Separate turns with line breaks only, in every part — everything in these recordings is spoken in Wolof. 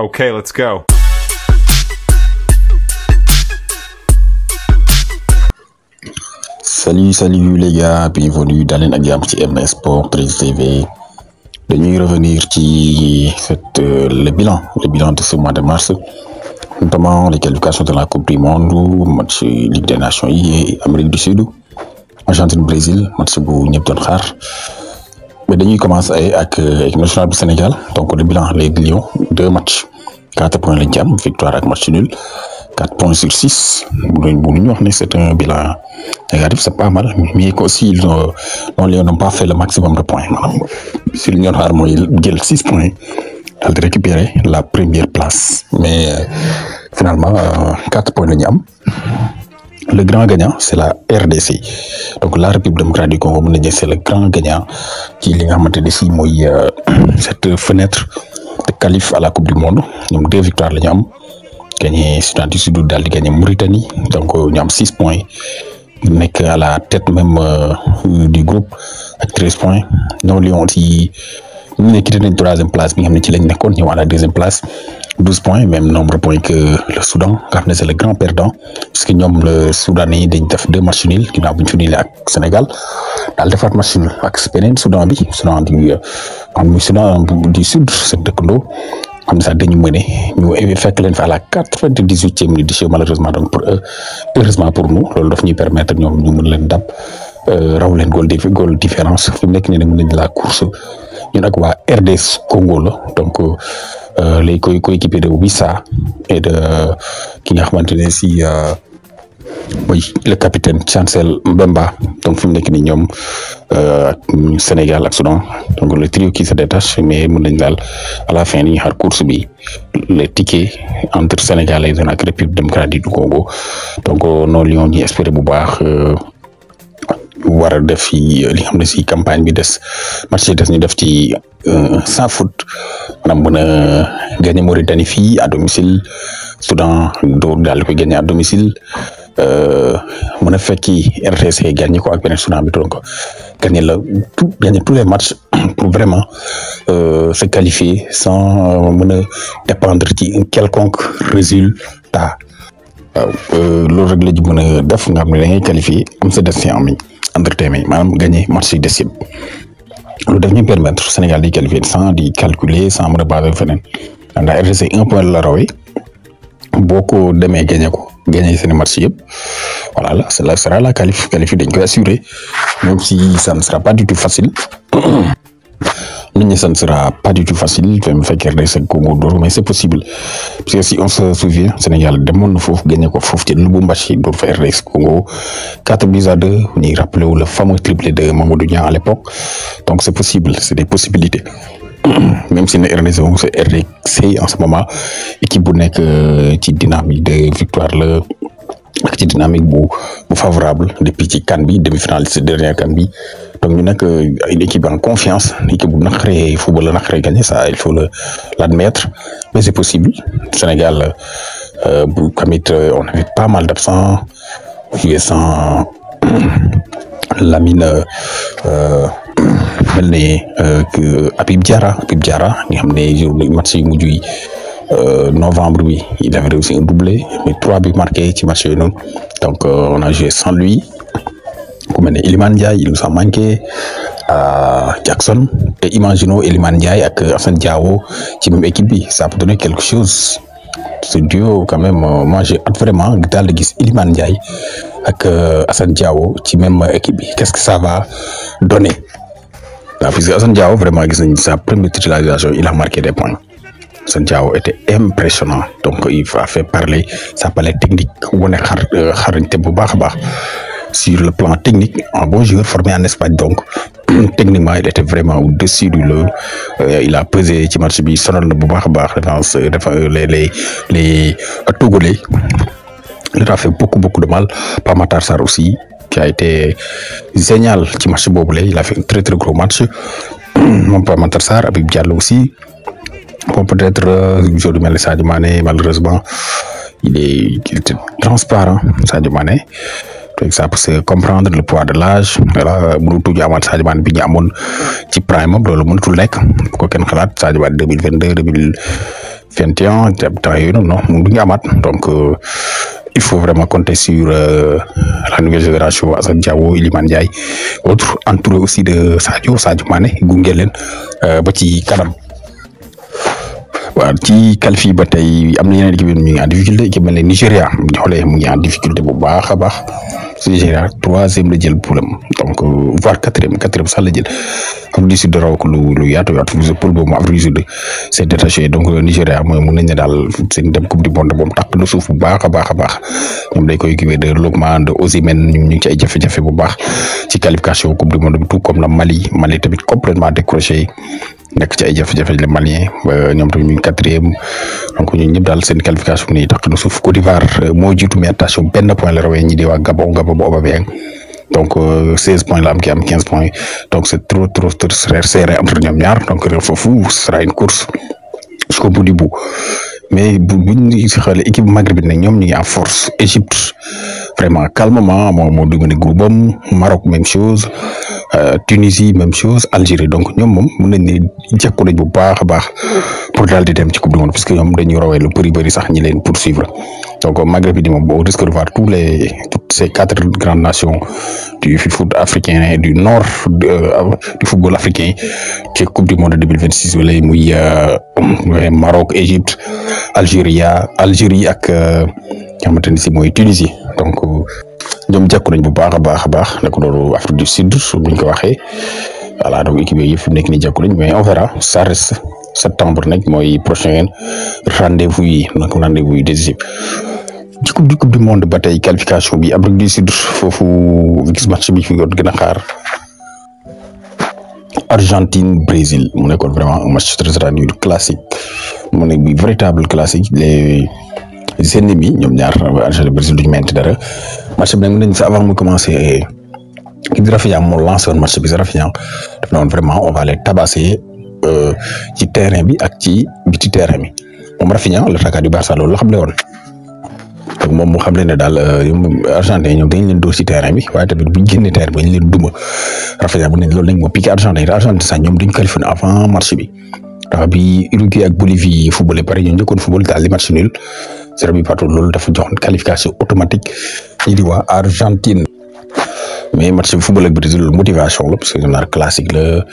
Okay, let's go.
Salut les gars, bienvenue dans l'Agam MS Sport 13 TV. Dañuy revenir ci le bilan de ce mois de mars, notamment les qualifications de la Coupe du Monde, match Ligue des Nations et Amérique du Sud, Argentine Brésil, match bu ñëpp doon xaar. Mais dañuy commencer avec l'équipe nationale du Sénégal. Donc le bilan, les Lions, 2 matchs, 4 points lañ ci am, victoire ak match nul, 4 points sur 6. C'est un bilan négatif, c'est pas mal, mais aussi les Lions n'ont pas fait le maximum de points. Si l'Union Harmonie jël 6 points, elle a récupéré la première place. Mais finalement, 4 points la ñu am. Le grand gagnant, c'est la RDC. Donc la République démocratique du Congo, c'est le grand gagnant qui li nga xamante ne si mooy cette fenêtre de qualif à la Coupe du Monde. Ñoom 2 victoires la ñu am. Gagné Soudan du Sud daal di gagné Mauritanie, donc ñu am 6 points. Nekk à la tête même du groupe avec 13 points. Non Lions aussi ñu nekk nañ 3e place bi nga xam ne ci lañ nekkoon ñëw à la 2e place, 12 points, même nombre de points que le Soudan, car c'est le grand perdant, parce que ñoom le Soudanais dañ def 2 matchs nuls ginnaaw bu ñu finir ak Sénégal daal defaat match nul ak beneen Soudan du Sud seen dëkkandoo xam ne sax dañu mëne ñu fekk leen fa à la 98e minute de jeu, malheureusement. Donc heureusement pour nous, loolu daf ñuy permettre ñoom ñu mën leen dab raw leen goal différence fi mu nekk nii nag mën nañ la course ñun ak waa RDS Congo la. Donc les coéquipiers de Wissa et de ki nga xamante ne si mooy le capitaine Chancel Mbemba. Donc fi mu nekk nii ñoom Sénégal ak Soudan, donc le trio qui se détache, mais mën nañ daal à la fin ni xaar course bi le ticket entre Sénégal et la République démocratique du Congo. Donc non Lions ñi espérer bu baax war a def fi li nga xam ne si campagne bi des match yi des ñu def ci sans faute, maanaam mën a gagner Mauritanie fii à domicile, Soudan door daal di koy gagner à domicile, mën a fekki RDC gagner ko ak beneen Soudan bi. Donc gagner tous les matchs pour vraiment se qualifier sans mën a dépendre ci un quelconque résultat. Loolu rek la ñu mën a def nga xam ne da ngay qualifier am sa destin en main entre tes mains, maanaam gagner match yi des yëpp. Loolu daf ñu permettre Sénégal di qualifier sans di calculer, sans mën a basé feneen. Ndax RDC 1 point la rawee boo ko demee gagner seen match yëpp, voilà là cela sera la qualif dañ koy assurer, même si ça ne sera pas du tout facile. Ça ne sera pas du tout facile, même fekk RDC Congo door, mais c'est possible, parce que si on se souvient, Sénégal demoon na foofu gagné ko foofu ci Lubumbashi door fa RDC Congo 4-2. ñuy rappelé wu le fameux triplé de Mamadou Niang à l'époque. Donc c'est possible, c'est des possibilités. Même si c'est RDC en ce moment équipe bu nekk ci dynamique de victoire la ak ci dynamique bu favorable depuis ci CAN bi demi-finaliste dernière CAN bi. Donc ñu nekk une équipe en confiance, une équipe bu naqaree football la naqaree gagner, ça il faut l'admettre, mais c'est possible. Sénégal bu tamit on avait pas mal d'absents, joué sans Lamine mel ne Habib Diarra nga xam ne jour match yu mujj yi novembre bi il avait réussi un doublé, mais 3 buts marqués ci match yooyu noonu. Donc on a joué sans lui. Ku mel ne Iliman Ndiaye, il nous a manqué, Jackson, et imaginons Iliman Ndiaye ak Assane Diao ci même équipe bi, ça peut donner quelque chose. Ce duo quand même, moi j'ai hâte vraiment daal di gis Iliman Ndiaye ak Assane Diao ci même équipe bi. Qu'est-ce que ça va donner? Parce que Assane Diao vraiment gis nañ sa première titularisation, il a marqué des points. Assane Diao était impressionnant, donc il a fait parler sa palette technique, wane xarañte bu baax a baax sur le plan technique, un bon joueur formé en Espagne. Donc techniquement il était vraiment au-dessus du lot. Il a pesé ci match bi, sonal na bu baax a baax les Togolais. Il a fait beaucoup de mal. Pape Matar Sarr aussi qui a été génial ci match boobu la, il a fait un très gros match. Moom Pape Matar Sarr, Habib Diallo aussi. Bon, peut-être joueur du mel ne Sadio Mané, malheureusement il était transparent, Sadio Mané. Donc ça peut comprendre le poids de l'âge. Voilà, mënutuñu amaat Sadio Mané bi ñu amoon ci prime am, loolu mënatul nekk ko kenn xalaat. Sadio Mané 2022 21 temps yooyu non moom du ñu amaat donc il faut vraiment compter sur la nouvelle génération Assane Diao Iliman Ndiaye autre entouré aussi de Sadio Mané gunge leen ba ci kanam. waaw ci qualifié ba tey am na yeneen équipe ñu ngi en difficulté équipe mel ne Nigéria bu ñu xoolee mu ngi en difficulté bu baax a baax Nigéria 3e la jël poulam donc voire 4e sax la jël Afrique du Sud raw ko lu yaatu poul boobu Afrique du Sud c'est détaché donc Nigéria mooy mun nañ ne daal seen dem coupe du monde moom taq na suuf bu baax a baax ñoom day koy équipé de Lookman de Osimhen ñu ngi ci ay jafe-jafe bu baax ci qualification coupe du monde bi tout comme la Mali tamit complètement décroché nekk ci ay jafe-jafe le Malien ñoom tamit ñu ngi 4e donc ñun ñëpp daal seen qualification ni tax na suuf Côte d'Ivoire moo jiitu mais attention benn point la rawee ñi di waa Gabon bu Aubameyang donc 16 points la am ki am 15 points donc c'est trop serré entre ñoom ñaar donc foofu ce sera une course jusqu'au bout du bout mais buñ xoolee équipe Maghreb bi nag ñoom ñu ngi en force Égypte vraiment calmement moo dominé groupe am Maroc même chose Tunisie même chose Algérie donc ñoom moom mën nañ ne jekku nañ bu baax a baax pour daal di dem ci coupe du monde parce que ñoom dañuy rawee lu bëri sax ñi leen poursuivre donc Maghreb bi di moom au risque de voir toutes ces 4 grandes nations du foot africain du nord du football africain ci coupe du monde 2026 wala muy Maroc Égypte Algérie ak xamante ni si mooy Tunisie donc ñoom jekku nañ bu baax a baax nag loolu Afrique du Sud buñ ko waxee voilà donc équipe yëpp fi mu nekk nii jekku nañ mais on verra ça reste septembre nag mooy prochain rendez-vous yi décisif ci coupe du monde ba tey qualification bi Afrique du Sud foofu gis match bi fi gën a xaar Argentine Brésil mu nekkoon vraiment un match très attendu classique mu nekk bi véritable classique les ennemis ñoom ñaar Argentine Brésil duñu mente dara match bi nag nañ sa avant mu commencé kii di Rafinha moo lancé woon match bi sa Rafinha daf na woon vraiment on va les tabasser ci terrain bi ak ci biti terrain bi moom Rafinha l'attaquant du Barça loolu la xam le woon donc moom mu xam leen ne daal Argentin ñoom dañ leen dóor ci terrain bi waaye tamit buñ génnee terrain bi dañ leen duma Rafinha bu ne loolu lañ moo piqué Argentin sax ñoom dañ qualifié avant match bi dafa bi Uruguay ak Bolivie footballé pare ñoo njëkkoon football daal li match nul 0 partout loolu dafa jox qualification automatique ñi di waa Argentine mais match bi football ak Brésil loolu motivation la parce que ñoom ñaar classique la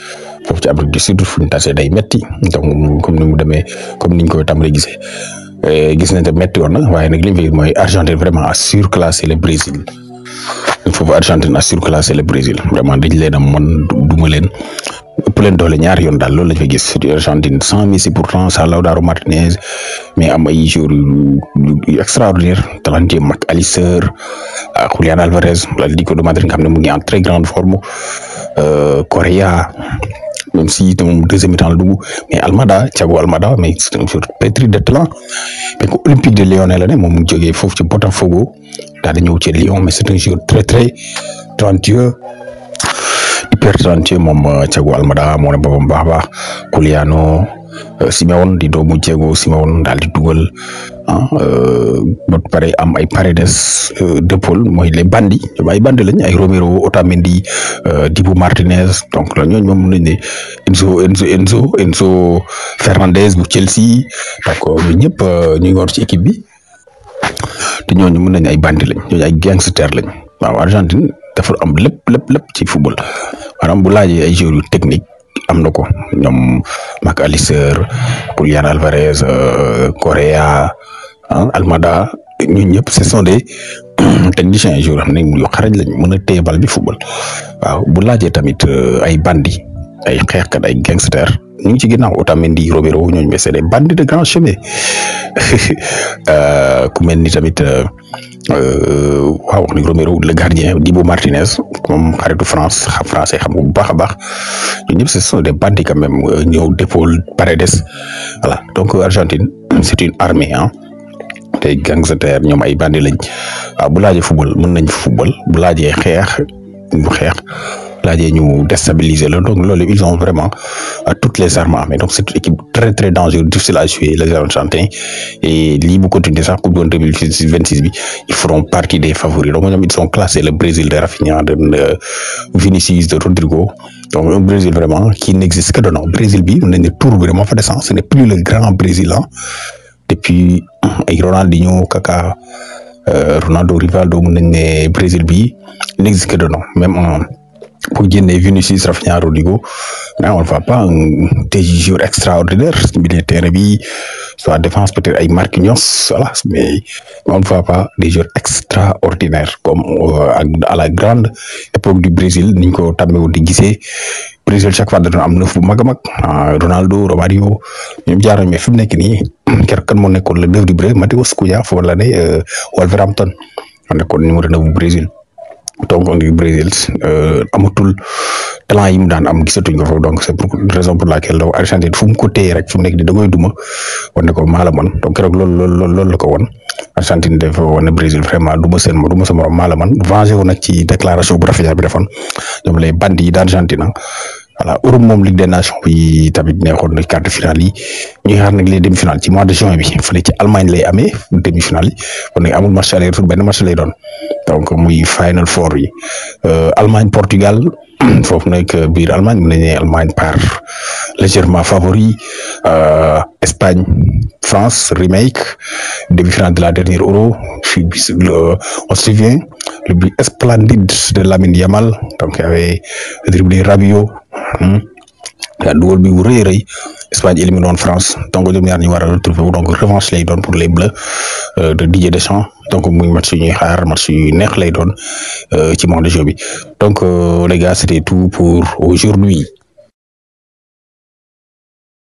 foofu ci Afrique du Sud fu ñu tasee day metti donc comme ni mu demee comme niñ koy tàmbalee gisee gis nañ te metti woon na waaye nag li mu mooy Argentine vraiment a surclassé le Brésil foofu Argentine a surclassé le Brésil vraiment dañ leen a mën duma leen ëpp leen doole ñaari yoon daal loolu lañ fay gis di Argentine sans Messi pourtant sans Lautaro Martinez mais am ay joueurs yu extraordinaire talentueux Mac Allister Julián Álvarez l'Atlético de Madrid nga xam ne mu ngi en très grande forme Correa même si moom deuxième mi-temps la dugg mais Thiago Almada mais c'est un joueur pétri de talent mais ko Olympique de Lyon la ne moom mu jógee foofu ci Botafogo daal di ñëw ci Lyon mais c'est un joueur très très talentueux hyper talentueux moom Thiago Almada moo ne boppam baax Giuliano Simeone di doomu Diego Simeone daal di dugal ba pare am ay Paredes de Paul mooy les bandits ay bandits lañ ay Romero Otamendi Dibu Martinez donc la ñooñu moom mën nañ ne Enzo Fernandez bu Chelsea donc ñooñu ñëpp ñu ngi woon ci équipe bi te ñooñu mën nañ ay bandits lañ ñooñu ay gangsters lañ waaw Argentine dafa am lépp ci football maanaam bu laajee ay joueurs yu technique am na ko ñoom Mac Allister Julián Álvarez Correa Almada ñun ñëpp ce sont des techniciens ay joueurs xam ne yu xarañ lañ mën a téye bal bi football waaw bu laajee tamit ay bandi ay xeexkat ay gangster ñu ngi ci ginnaaw Otamendi Romero ñooñu mais c'est des bandits de grand chemin ku mel ni tamit waaw wax ni Romero le gardien Dibu Martinez moom xaritu français xam nga bu baax a baax ñun ñëpp ce sont des bandits quand même ñëw d'épaule Paredes voilà donc Argentine c'est une armée te gangster ñoom ay bandi lañ waaw bu laajee football mën nañ football bu laajee xeex bu laajee ñu déstabiliser la donc loolu ils ont vraiment toutes les armes à main donc c'est une équipe très très dangereuse difficile à jouer les Argentins et lii bu continuer sax coupe du monde 2026 bi ils feront partie des favoris donc ñoom ils sont classés le Brésil de Rafinha de Vinicius de Rodrigo donc un Brésil vraiment qui n'existe que de nom Brésil bi mën nañ ne tour bi vraiment fa descend ce n'est plus le grand Brésil depuis ay Ronaldinho Kaká Ronaldo Rivaldo mën nañ ne Brésil bi n'existe que de nom même pour génne Vinicius Rafinha Rodrigo mais on ne voit pas des joueurs extraordinaires milieu terrain bi soit défense peut-être ay Marquinhos voilà mais on ne voit pas des joueurs extraordinaires comme à la grande époque du Brésil niñ ko tàmmeewoon di gisee Brésil chaque fois da doon am neuf bu mag a mag Ronaldo Romario ñoom jaar nañ mais fi mu nekk nii keroog kan moo nekkoon le neuf du Brésil Matheus Cunha foofu la ne Wolverhampton moo nekkoon numéro 9 bu Brésil donc on dit Brésil amatul talent yi mu daan am gisatuñ ko foofu donc c'est pour raison pour laquelle donc Argentine fu mu ko téye rek fu mu nekk di da koy duma wan ne ko maa la man donc keroog loolu la ko won Argentine dafa wan ne Brésil vraiment duma sa morom maa la man vengé wu nag ci déclaration bu Rafinha bi defoon ñoom les bandits yi d'Argentine voilà Europe moom Ligue des Nations bi tamit neexoon na quart de finale yi ñuy xaar nag les demi-finales ci mois de juin bi fële ci Allemagne lay amee demi-finale yi kon nag amul match aller-retour benn match lay doon donc muy final four yi Allemagne Portugal foofu nag biir Allemagne mën nañu ne Allemagne par légèrement favori Espagne France remake demi-finale de la dernière Euro on se souvient le but splendide de Lamine Yamal donc il y avait dribblé Rabiot yaa dugal bi wu rëy rëy Espagne éliminé woon France donc ñoom ñaar ñu war a retrouver wu donc revanche lay doon pour les Bleus de Didier Deschamps donc muy match yu ñuy xaar match yu neex lay doon ci monde de jeu bi donc les gars c'était tout pour aujourd'hui.